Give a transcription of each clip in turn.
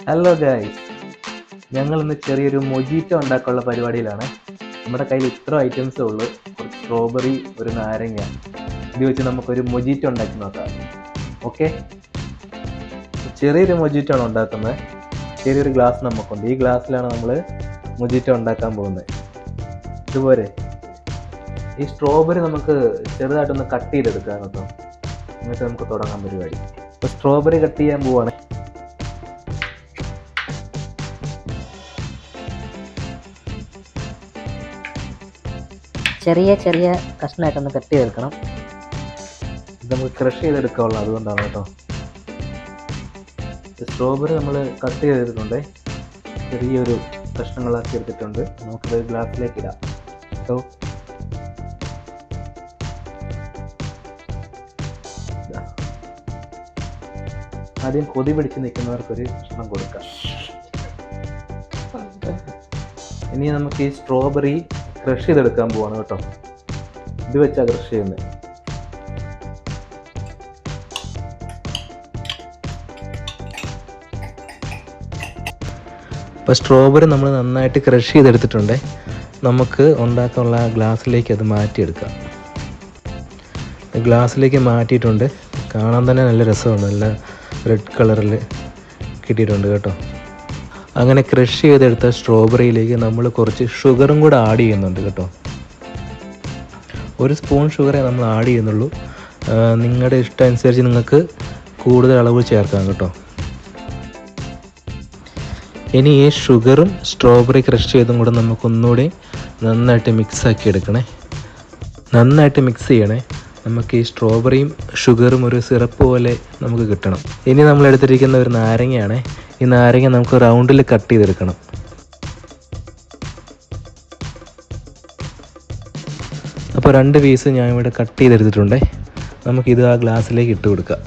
Hello guys, ഞങ്ങൾ ഇന്ന് ചെറിയൊരു മൊജീറ്റോ ഉണ്ടാക്കാനുള്ള പരിപാടിയിലാണ്. നമ്മുടെ കയ്യിൽ ഇത്ര ഐറ്റംസേ ഉള്ളൂ. കുറച്ച് സ്ട്രോബെറി, ഒരു നാരങ്ങ, ഇത് വെച്ച് നമുക്കൊരു മൊജീറ്റോ ഉണ്ടാക്കി നോക്കാം. ഓക്കെ, ചെറിയൊരു മൊജീറ്റോ ആണ് ഉണ്ടാക്കുന്നത്. ചെറിയൊരു ഗ്ലാസ് നമുക്കുണ്ട്. ഈ ഗ്ലാസ്സിലാണ് നമ്മൾ മൊജീറ്റോ ഉണ്ടാക്കാൻ പോകുന്നത്. ഇതുപോലെ ഈ സ്ട്രോബെറി നമുക്ക് ചെറുതായിട്ടൊന്ന് കട്ട് ചെയ്തെടുക്കാം കേട്ടോ. എന്നിട്ട് നമുക്ക് തുടങ്ങാൻ പരിപാടി. അപ്പോൾ സ്ട്രോബെറി കട്ട് ചെയ്യാൻ പോവാണ്. ചെറിയ ചെറിയ കഷ്ണമായിട്ടൊന്ന് കട്ട് ചെയ്തെടുക്കണം. ഇത് നമുക്ക് ക്രഷ് ചെയ്തെടുക്കാവുള്ളൂ, അതുകൊണ്ടാണ് കേട്ടോ. സ്ട്രോബെറി നമ്മൾ കട്ട് ചെയ്തെടുത്തിട്ടുണ്ട്. ചെറിയൊരു കഷ്ണങ്ങളാക്കി എടുത്തിട്ടുണ്ട്. നമുക്കത് ഗ്ലാസ്സിലേക്ക് ഇടാം കേട്ടോ. ആദ്യം കൊതി പിടിച്ച് നിൽക്കുന്നവർക്കൊരു കഷ്ണം കൊടുക്കാം. ഇനി നമുക്ക് ഈ സ്ട്രോബെറി ക്രഷ് ചെയ്തെടുക്കാൻ പോവാണ് കേട്ടോ. ഇത് വെച്ചാൽ ക്രഷ് ചെയ്യുന്നത്. അപ്പോൾ സ്ട്രോബെറി നമ്മൾ നന്നായിട്ട് ക്രഷ് ചെയ്തെടുത്തിട്ടുണ്ട്. നമുക്ക് ഉണ്ടാക്കാനുള്ള ഗ്ലാസ്സിലേക്ക് അത് മാറ്റിയെടുക്കാം. ഗ്ലാസ്സിലേക്ക് മാറ്റിയിട്ടുണ്ട്. കാണാൻ തന്നെ നല്ല രസമുണ്ട്. നല്ല റെഡ് കളറിൽ കിട്ടിയിട്ടുണ്ട് കേട്ടോ. അങ്ങനെ ക്രഷ് ചെയ്തെടുത്ത സ്ട്രോബെറിയിലേക്ക് നമ്മൾ കുറച്ച് ഷുഗറും കൂടെ ആഡ് ചെയ്യുന്നുണ്ട് കേട്ടോ. ഒരു സ്പൂൺ ഷുഗറേ നമ്മൾ ആഡ് ചെയ്യുന്നുള്ളൂ. നിങ്ങളുടെ ഇഷ്ടം അനുസരിച്ച് നിങ്ങൾക്ക് കൂടുതൽ അളവ് ചേർക്കാം കേട്ടോ. ഇനി ഈ ഷുഗറും സ്ട്രോബെറി ക്രഷ് ചെയ്തും കൂടെ നമുക്കൊന്നുകൂടി നന്നായിട്ട് മിക്സ് ആക്കി എടുക്കണേ. നന്നായിട്ട് മിക്സ് ചെയ്യണേ. നമുക്ക് ഈ സ്ട്രോബെറിയും ഷുഗറും ഒരു സിറപ്പ് പോലെ നമുക്ക് കിട്ടണം. ഇനി നമ്മൾ എടുത്തിരിക്കുന്ന ഒരു നാരങ്ങയാണ്. ഈ നാരങ്ങ നമുക്ക് റൗണ്ടിൽ കട്ട് ചെയ്തെടുക്കണം. അപ്പോൾ 2 പീസ് ഞാൻ ഇവിടെ കട്ട് ചെയ്തെടുത്തിട്ടുണ്ട്. നമുക്കിത് ആ ഗ്ലാസ്സിലേക്ക് ഇട്ട് കൊടുക്കാം.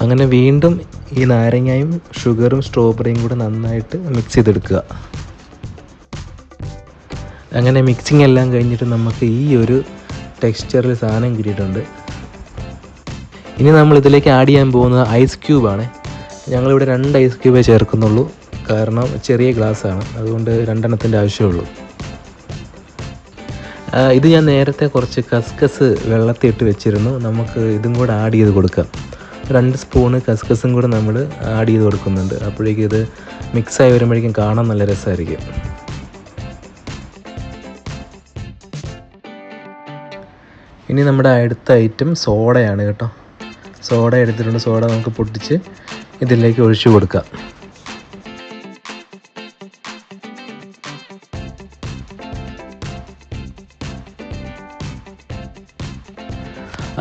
അങ്ങനെ വീണ്ടും ഈ നാരങ്ങയും ഷുഗറും സ്ട്രോബെറിയും കൂടെ നന്നായിട്ട് മിക്സ് ചെയ്തെടുക്കുക. അങ്ങനെ മിക്സിങ് എല്ലാം കഴിഞ്ഞിട്ട് നമുക്ക് ഈ ഒരു ടെക്സ്ചറിൽ സാധനം കിട്ടിയിട്ടുണ്ട്. ഇനി നമ്മൾ ഇതിലേക്ക് ആഡ് ചെയ്യാൻ പോകുന്നത് ഐസ് ക്യൂബാണ്. ഞങ്ങളിവിടെ 2 ഐസ് ക്യൂബേ ചേർക്കുന്നുള്ളൂ. കാരണം ചെറിയ ഗ്ലാസ്സാണ്, അതുകൊണ്ട് 2 എണ്ണത്തിൻ്റെ ആവശ്യമുള്ളൂ. ഇത് ഞാൻ നേരത്തെ കുറച്ച് കസ്കസ് വെള്ളത്തിൽ ഇട്ട് വെച്ചിരുന്നു. നമുക്ക് ഇതും കൂടെ ആഡ് ചെയ്ത് കൊടുക്കാം. 2 സ്പൂണ് കസ്കസും കൂടെ നമ്മൾ ആഡ് ചെയ്ത് കൊടുക്കുന്നുണ്ട്. അപ്പോഴേക്കും ഇത് മിക്സായി വരുമ്പോഴേക്കും കാണാൻ നല്ല രസമായിരിക്കും. ഇനി നമ്മുടെ അടുത്ത ഐറ്റം സോഡയാണ് കേട്ടോ. സോഡ എടുത്തിട്ടുണ്ട്. സോഡ നമുക്ക് പൊട്ടിച്ച് ഇതിലേക്ക് ഒഴിച്ചു കൊടുക്കാം.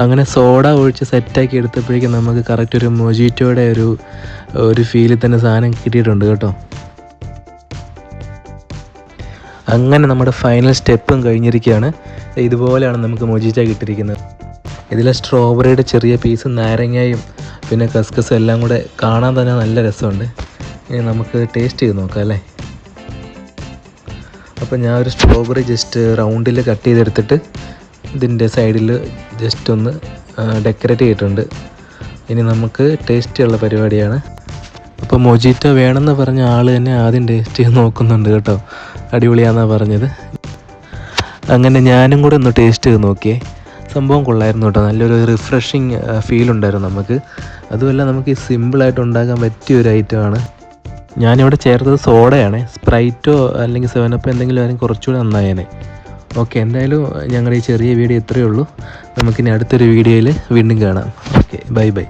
അങ്ങനെ സോഡ ഒഴിച്ച് സെറ്റാക്കി എടുത്തപ്പോഴേക്കും നമുക്ക് കറക്റ്റ് ഒരു മൊജീറ്റോയുടെ ഒരു ഫീലിൽ തന്നെ സാധനം കിട്ടിയിട്ടുണ്ട് കേട്ടോ. അങ്ങനെ നമ്മുടെ ഫൈനൽ സ്റ്റെപ്പും കഴിഞ്ഞിരിക്കുകയാണ്. ഇതുപോലെയാണ് നമുക്ക് മൊജീറ്റോ കിട്ടിയിരിക്കുന്നത്. ഇതിലെ സ്ട്രോബെറിയുടെ ചെറിയ പീസും നാരങ്ങയും പിന്നെ കസ്കസും എല്ലാം കൂടെ കാണാൻ തന്നെ നല്ല രസമുണ്ട്. ഇനി നമുക്ക് ടേസ്റ്റ് ചെയ്ത് നോക്കാം അല്ലേ. അപ്പോൾ ഞാൻ ഒരു സ്ട്രോബെറി ജസ്റ്റ് റൗണ്ടിൽ കട്ട് ചെയ്തെടുത്തിട്ട് ഇതിൻ്റെ സൈഡിൽ ജസ്റ്റ് ഒന്ന് ഡെക്കറേറ്റ് ചെയ്തിട്ടുണ്ട്. ഇനി നമുക്ക് ടേസ്റ്റ് ഉള്ള പരിപാടിയാണ്. അപ്പോൾ മൊജീറ്റോ വേണമെന്ന് പറഞ്ഞ ആൾ തന്നെ ആദ്യം ടേസ്റ്റ് ചെയ്ത് നോക്കുന്നുണ്ട് കേട്ടോ. അടിപൊളിയാണെന്നാണ് പറഞ്ഞത്. അങ്ങനെ ഞാനും കൂടെ ഒന്ന് ടേസ്റ്റ് ചെയ്ത് നോക്കിയേ. സംഭവം കൊള്ളായിരുന്നു കേട്ടോ. നല്ലൊരു റിഫ്രഷിങ് ഫീൽ ഉണ്ടായിരുന്നു നമുക്ക്. അതുമല്ല നമുക്ക് ഈ സിമ്പിളായിട്ട് ഉണ്ടാക്കാൻ പറ്റിയൊരു ഐറ്റമാണ്. ഞാനിവിടെ ചേർത്തത് സോഡയാണ്. സ്പ്രൈറ്റോ അല്ലെങ്കിൽ 7up എന്തെങ്കിലും ആരും കുറച്ചുകൂടി നന്നായേനെ. ഓക്കെ, എന്തായാലും ഞങ്ങളുടെ ഈ ചെറിയ വീഡിയോ ഇത്രയേ ഉള്ളൂ. നമുക്കിനി അടുത്തൊരു വീഡിയോയിൽ വീണ്ടും കാണാം. Okay, bye bye.